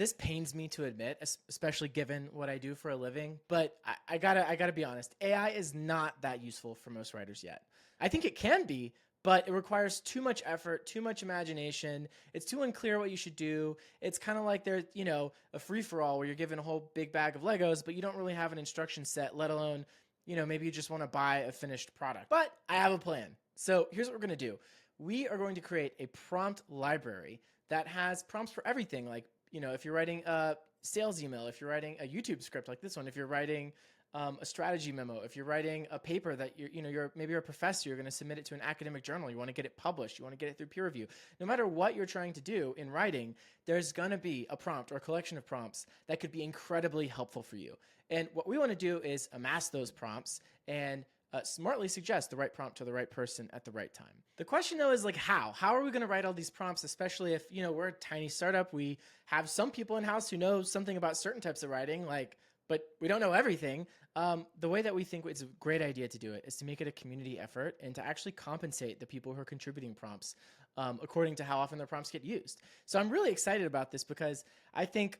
This pains me to admit, especially given what I do for a living, but I gotta be honest. AI is not that useful for most writers yet. I think it can be, but it requires too much effort, too much imagination. It's too unclear what you should do. It's kind of like there's, a free for all where you're given a whole big bag of Legos, but you don't really have an instruction set, let alone, maybe you just want to buy a finished product. But I have a plan. So here's what we're going to do. We are going to create a prompt library that has prompts for everything. Like, if you're writing a sales email, if you're writing a YouTube script like this one, if you're writing a strategy memo, if you're writing a paper that maybe you're a professor, you're going to submit it to an academic journal, you want to get it published, you want to get it through peer review. No matter what you're trying to do in writing, there's going to be a prompt or a collection of prompts that could be incredibly helpful for you. And what we want to do is amass those prompts and smartly suggest the right prompt to the right person at the right time. The question though is like how? How are we going to write all these prompts, especially if, we're a tiny startup, we have some people in-house who know something about certain types of writing, but we don't know everything. The way that we think it's a great idea to do it is to make it a community effort and to actually compensate the people who are contributing prompts according to how often their prompts get used. So I'm really excited about this because I think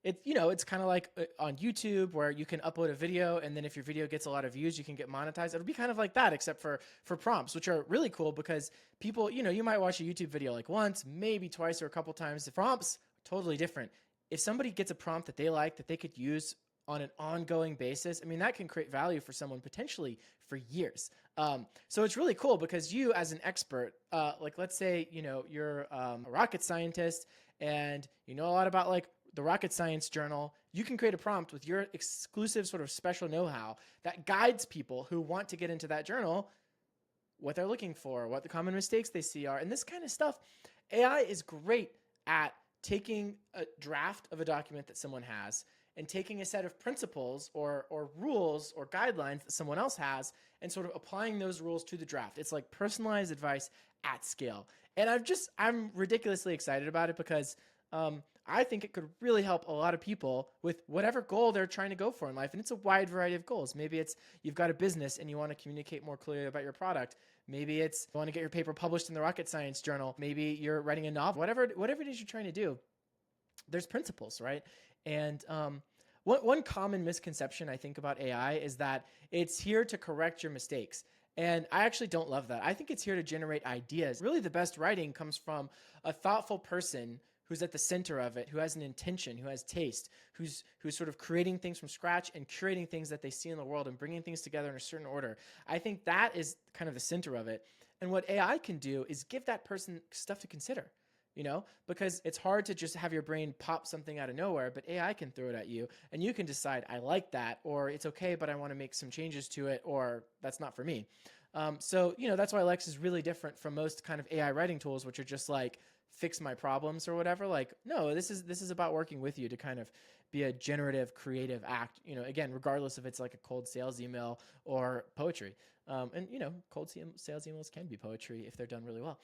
it's kind of like on YouTube where you can upload a video and then if your video gets a lot of views, you can get monetized. It'll be kind of like that, except for prompts, which are really cool because people, you might watch a YouTube video like once, maybe twice or a couple times. The prompts are totally different. If somebody gets a prompt that they like, that they could use on an ongoing basis, I mean, that can create value for someone potentially for years. So it's really cool because you as an expert, like let's say, you're a rocket scientist and you know a lot about like the rocket science journal, you can create a prompt with your exclusive sort of special know-how that guides people who want to get into that journal, what they're looking for, what the common mistakes they see are, and this kind of stuff. AI is great at taking a draft of a document that someone has and taking a set of principles or rules or guidelines that someone else has and sort of applying those rules to the draft. It's like personalized advice at scale. And I'm ridiculously excited about it because I think it could really help a lot of people with whatever goal they're trying to go for in life. And it's a wide variety of goals. Maybe it's you've got a business and you want to communicate more clearly about your product. Maybe it's you want to get your paper published in the Rocket Science Journal. Maybe you're writing a novel. Whatever it is you're trying to do, there's principles, right? And one common misconception I think about AI is that it's here to correct your mistakes. And I actually don't love that. I think it's here to generate ideas. Really, the best writing comes from a thoughtful person who's at the center of it, who has an intention, who has taste, who's sort of creating things from scratch and curating things that they see in the world and bringing things together in a certain order. I think that is kind of the center of it. And what AI can do is give that person stuff to consider, because it's hard to just have your brain pop something out of nowhere, but AI can throw it at you and you can decide, I like that, or it's okay, but I want to make some changes to it, or that's not for me. So that's why Lex is really different from most kind of AI writing tools, which are just like, fix my problems or whatever. Like, no, this is about working with you to kind of be a generative, creative act, again, regardless if it's like a cold sales email or poetry. And cold sales emails can be poetry if they're done really well.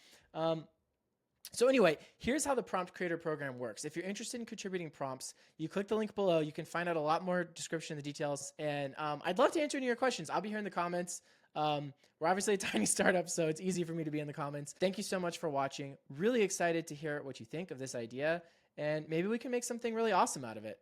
So anyway, here's how the prompt creator program works. If you're interested in contributing prompts, you click the link below. You can find out a lot more description of the details. And I'd love to answer any of your questions. I'll be here in the comments. We're obviously a tiny startup, so it's easy for me to be in the comments. Thank you so much for watching. Really excited to hear what you think of this idea, and maybe we can make something really awesome out of it.